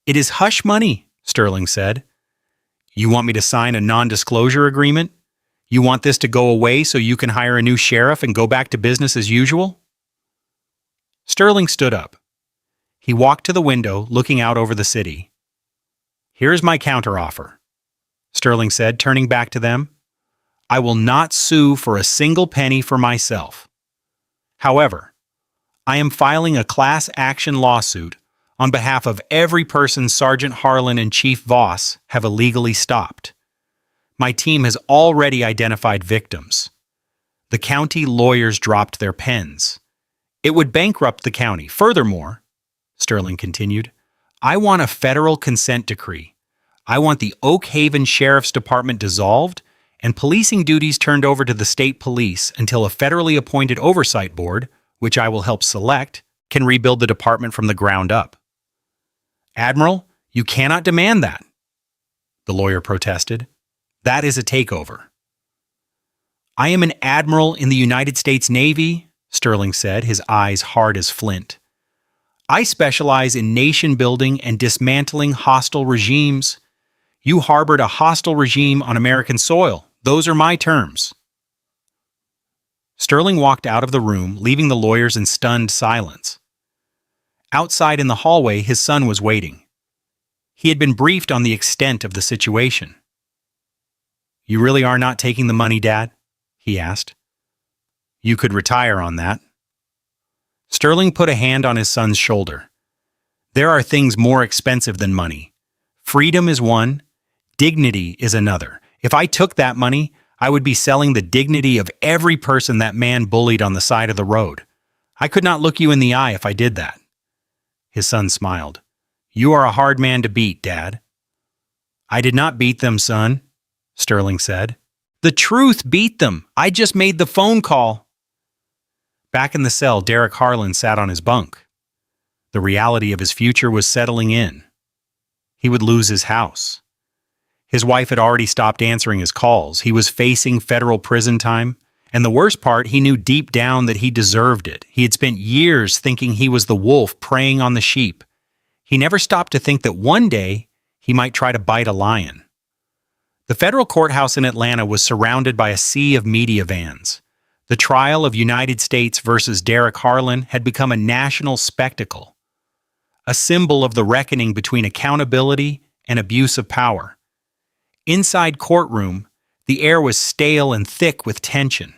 It is hush money, Sterling said. You want me to sign a non-disclosure agreement? You want this to go away so you can hire a new sheriff and go back to business as usual? Sterling stood up. He walked to the window, looking out over the city. Here's my counteroffer, Sterling said, turning back to them. I will not sue for a single penny for myself. However, I am filing a class action lawsuit on behalf of every person Sergeant Harlan and Chief Voss have illegally stopped. My team has already identified victims. The county lawyers dropped their pens. It would bankrupt the county. Furthermore, Sterling continued, I want a federal consent decree. I want the Oak Haven Sheriff's Department dissolved and policing duties turned over to the state police until a federally appointed oversight board, which I will help select, can rebuild the department from the ground up. Admiral, you cannot demand that, the lawyer protested. That is a takeover. I am an admiral in the United States Navy, Sterling said, his eyes hard as flint. I specialize in nation building and dismantling hostile regimes. You harbored a hostile regime on American soil. Those are my terms. Sterling walked out of the room, leaving the lawyers in stunned silence. Outside in the hallway, his son was waiting. He had been briefed on the extent of the situation. You really are not taking the money, Dad? He asked. You could retire on that. Sterling put a hand on his son's shoulder. There are things more expensive than money. Freedom is one, dignity is another. If I took that money, I would be selling the dignity of every person that man bullied on the side of the road. I could not look you in the eye if I did that. His son smiled. You are a hard man to beat, Dad. I did not beat them, son, Sterling said. The truth beat them. I just made the phone call. Back in the cell, Derek Harlan sat on his bunk. The reality of his future was settling in. He would lose his house. His wife had already stopped answering his calls. He was facing federal prison time. And the worst part, he knew deep down that he deserved it. He had spent years thinking he was the wolf preying on the sheep. He never stopped to think that one day he might try to bite a lion. The federal courthouse in Atlanta was surrounded by a sea of media vans. The trial of United States versus Derek Harlan had become a national spectacle, a symbol of the reckoning between accountability and abuse of power. Inside courtroom, the air was stale and thick with tension.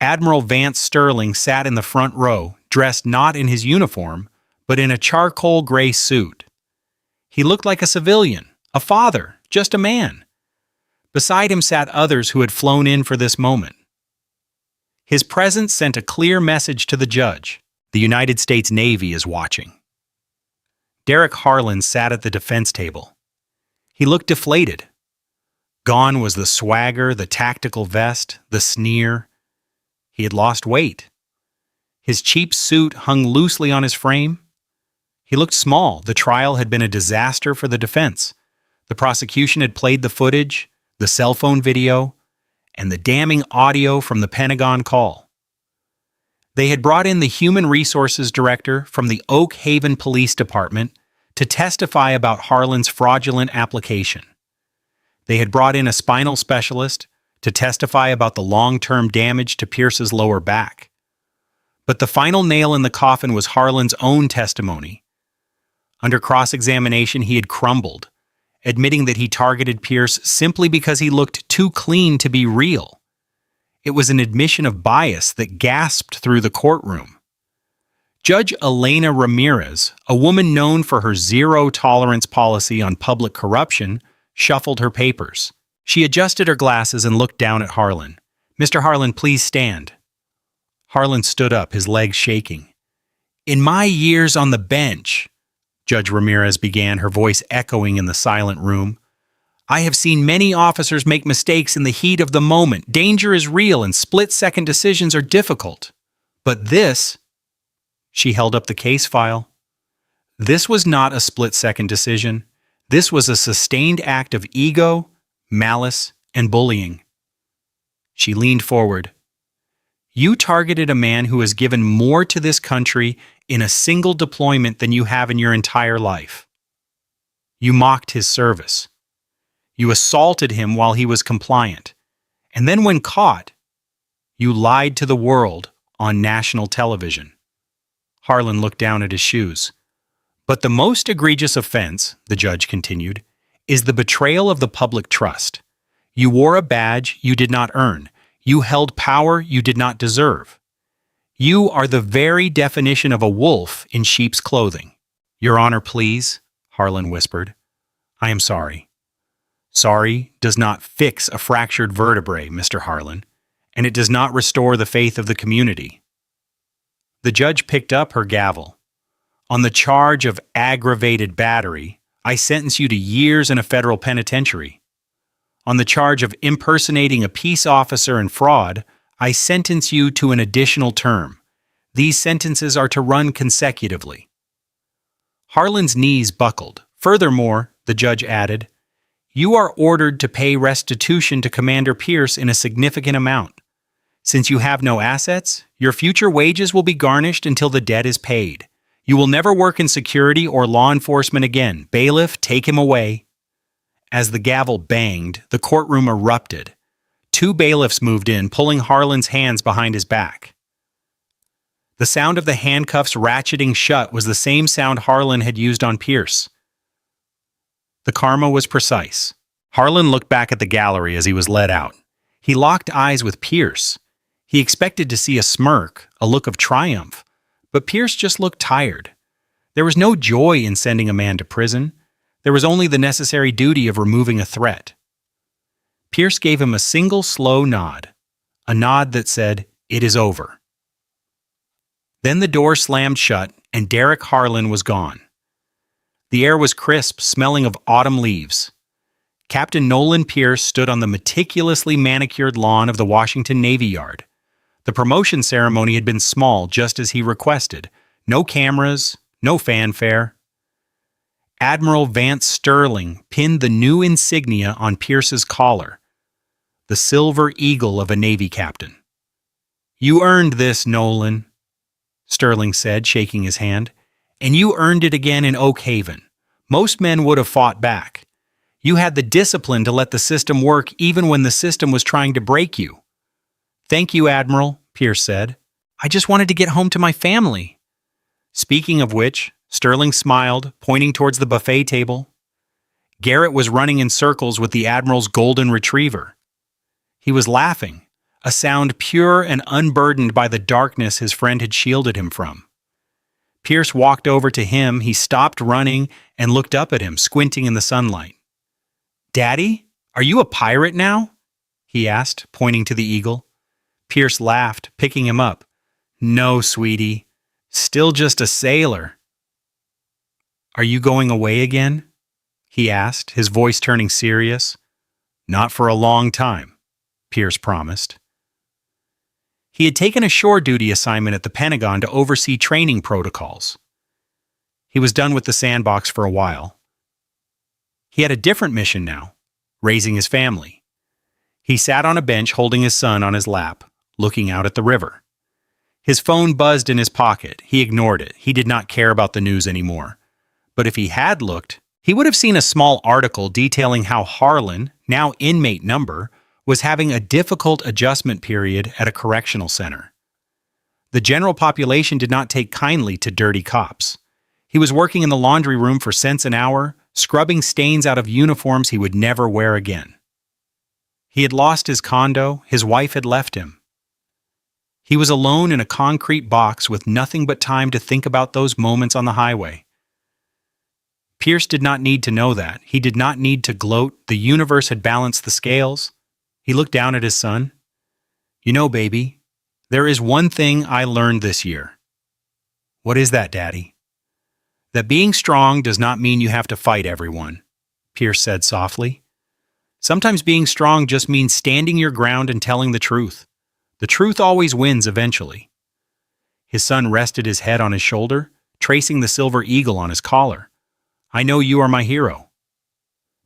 Admiral Vance Sterling sat in the front row, dressed not in his uniform, but in a charcoal gray suit. He looked like a civilian, a father, just a man. Beside him sat others who had flown in for this moment. His presence sent a clear message to the judge. The United States Navy is watching. Derek Harlan sat at the defense table. He looked deflated. Gone was the swagger, the tactical vest, the sneer. He had lost weight. His cheap suit hung loosely on his frame. He looked small. The trial had been a disaster for the defense. The prosecution had played the footage, the cell phone video, and the damning audio from the Pentagon call. They had brought in the human resources director from the Oak Haven Police Department to testify about Harlan's fraudulent application. They had brought in a spinal specialist to testify about the long-term damage to Pierce's lower back. But the final nail in the coffin was Harlan's own testimony. Under cross-examination, he had crumbled, admitting that he targeted Pierce simply because he looked too clean to be real. It was an admission of bias that gasped through the courtroom. Judge Elena Ramirez, a woman known for her zero-tolerance policy on public corruption, shuffled her papers. She adjusted her glasses and looked down at Harlan. Mr. Harlan, please stand. Harlan stood up, his legs shaking. "In my years on the bench," Judge Ramirez began, her voice echoing in the silent room, "I have seen many officers make mistakes in the heat of the moment. Danger is real and split-second decisions are difficult. But this," she held up the case file, "this was not a split-second decision. This was a sustained act of ego, malice, and bullying." She leaned forward. "You targeted a man who has given more to this country in a single deployment than you have in your entire life. You mocked his service. You assaulted him while he was compliant. And then when caught, you lied to the world on national television." Harlan looked down at his shoes. "But the most egregious offense," the judge continued, "is the betrayal of the public trust. You wore a badge you did not earn. You held power you did not deserve. You are the very definition of a wolf in sheep's clothing." "Your Honor, please," Harlan whispered. "I am sorry." "Sorry does not fix a fractured vertebrae, Mr. Harlan, and it does not restore the faith of the community." The judge picked up her gavel. "On the charge of aggravated battery, I sentence you to years in a federal penitentiary. On the charge of impersonating a peace officer and fraud, I sentence you to an additional term. These sentences are to run consecutively." Harlan's knees buckled. "Furthermore," the judge added, "you are ordered to pay restitution to Commander Pierce in a significant amount. Since you have no assets, your future wages will be garnished until the debt is paid. You will never work in security or law enforcement again. Bailiff, take him away." As the gavel banged, the courtroom erupted. 2 bailiffs moved in, pulling Harlan's hands behind his back. The sound of the handcuffs ratcheting shut was the same sound Harlan had used on Pierce. The karma was precise. Harlan looked back at the gallery as he was led out. He locked eyes with Pierce. He expected to see a smirk, a look of triumph, but Pierce just looked tired. There was no joy in sending a man to prison. There was only the necessary duty of removing a threat. Pierce gave him a single slow nod, a nod that said, "It is over." Then the door slammed shut and Derek Harlan was gone. The air was crisp, smelling of autumn leaves. Captain Nolan Pierce stood on the meticulously manicured lawn of the Washington Navy Yard. The promotion ceremony had been small, just as he requested. No cameras, no fanfare. Admiral Vance Sterling pinned the new insignia on Pierce's collar, the silver eagle of a Navy captain. "You earned this, Nolan," Sterling said, shaking his hand. "And you earned it again in Oak Haven. Most men would have fought back. You had the discipline to let the system work even when the system was trying to break you." "Thank you, Admiral," Pierce said. "I just wanted to get home to my family." Speaking of which, Sterling smiled, pointing towards the buffet table. Garrett was running in circles with the Admiral's golden retriever. He was laughing, a sound pure and unburdened by the darkness his friend had shielded him from. Pierce walked over to him. He stopped running and looked up at him, squinting in the sunlight. "Daddy, are you a pirate now?" he asked, pointing to the eagle. Pierce laughed, picking him up. "No, sweetie. Still just a sailor." "Are you going away again?" he asked, his voice turning serious. "Not for a long time," Pierce promised. He had taken a shore duty assignment at the Pentagon to oversee training protocols. He was done with the sandbox for a while. He had a different mission now, raising his family. He sat on a bench holding his son on his lap, looking out at the river. His phone buzzed in his pocket. He ignored it. He did not care about the news anymore. But if he had looked, he would have seen a small article detailing how Harlan, now inmate number, was having a difficult adjustment period at a correctional center. The general population did not take kindly to dirty cops. He was working in the laundry room for cents an hour, scrubbing stains out of uniforms he would never wear again. He had lost his condo. His wife had left him. He was alone in a concrete box with nothing but time to think about those moments on the highway. Pierce did not need to know that. He did not need to gloat. The universe had balanced the scales. He looked down at his son. "You know, baby, There is one thing I learned this year. What is that, Daddy? That being strong does not mean you have to fight everyone, Pierce said softly. Sometimes being strong just means standing your ground and telling the truth. The truth always wins eventually. His son rested his head on his shoulder, tracing the silver eagle on his collar. I know you are my hero.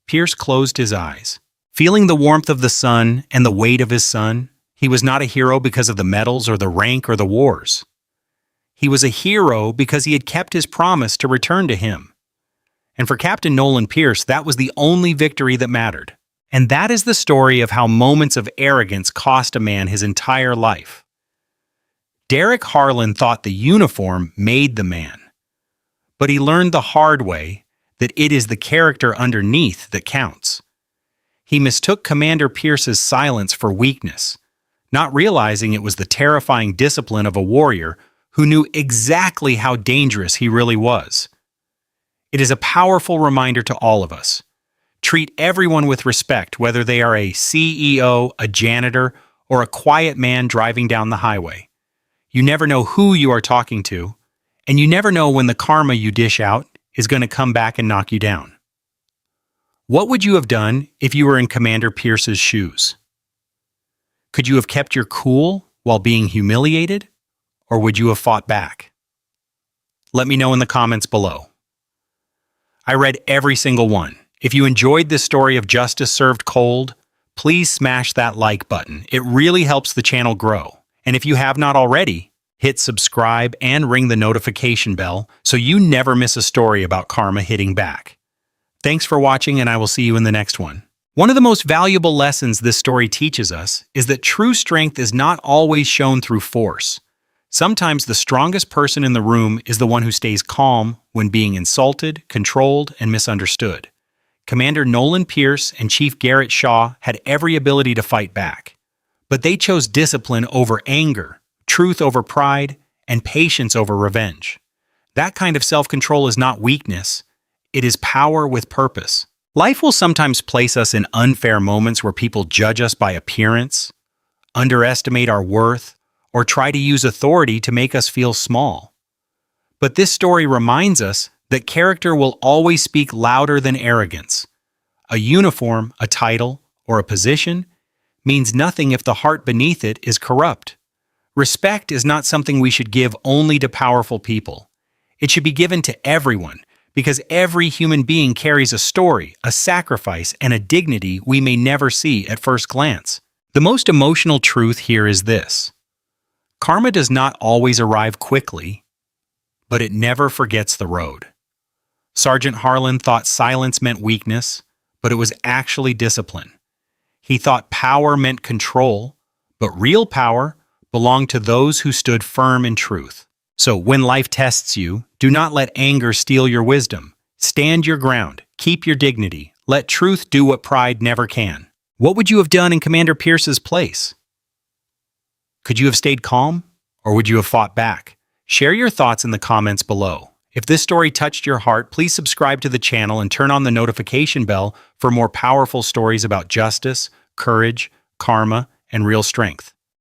Pierce closed his eyes. Feeling the warmth of the sun and the weight of his son, he was not a hero because of the medals or the rank or the wars. He was a hero because he had kept his promise to return to him. And for Captain Nolan Pierce, that was the only victory that mattered. And that is the story of how moments of arrogance cost a man his entire life. Derek Harlan thought the uniform made the man. But he learned the hard way that it is the character underneath that counts. He mistook Commander Pierce's silence for weakness, not realizing it was the terrifying discipline of a warrior who knew exactly how dangerous he really was. It is a powerful reminder to all of us. Treat everyone with respect, whether they are a CEO, a janitor, or a quiet man driving down the highway. You never know who you are talking to, and you never know when the karma you dish out is going to come back and knock you down. What would you have done if you were in Commander Pierce's shoes? Could you have kept your cool while being humiliated, or would you have fought back? Let me know in the comments below. I read every single one. If you enjoyed this story of justice served cold, please smash that like button. It really helps the channel grow. And if you have not already, hit subscribe and ring the notification bell so you never miss a story about karma hitting back. Thanks for watching, and I will see you in the next one. One of the most valuable lessons this story teaches us is that true strength is not always shown through force. Sometimes the strongest person in the room is the one who stays calm when being insulted, controlled, and misunderstood. Commander Nolan Pierce and Chief Garrett Shaw had every ability to fight back. But they chose discipline over anger, truth over pride, and patience over revenge. That kind of self-control is not weakness. It is power with purpose. Life will sometimes place us in unfair moments where people judge us by appearance, underestimate our worth, or try to use authority to make us feel small. But this story reminds us that character will always speak louder than arrogance. A uniform, a title, or a position means nothing if the heart beneath it is corrupt. Respect is not something we should give only to powerful people. It should be given to everyone, because every human being carries a story, a sacrifice, and a dignity we may never see at first glance. The most emotional truth here is this: karma does not always arrive quickly, but it never forgets the road. Sergeant Harlan thought silence meant weakness, but it was actually discipline. He thought power meant control, but real power belonged to those who stood firm in truth. So when life tests you, do not let anger steal your wisdom. Stand your ground, keep your dignity, let truth do what pride never can. What would you have done in Commander Pierce's place? Could you have stayed calm, or would you have fought back? Share your thoughts in the comments below. If this story touched your heart, please subscribe to the channel and turn on the notification bell for more powerful stories about justice, courage, karma, and real strength.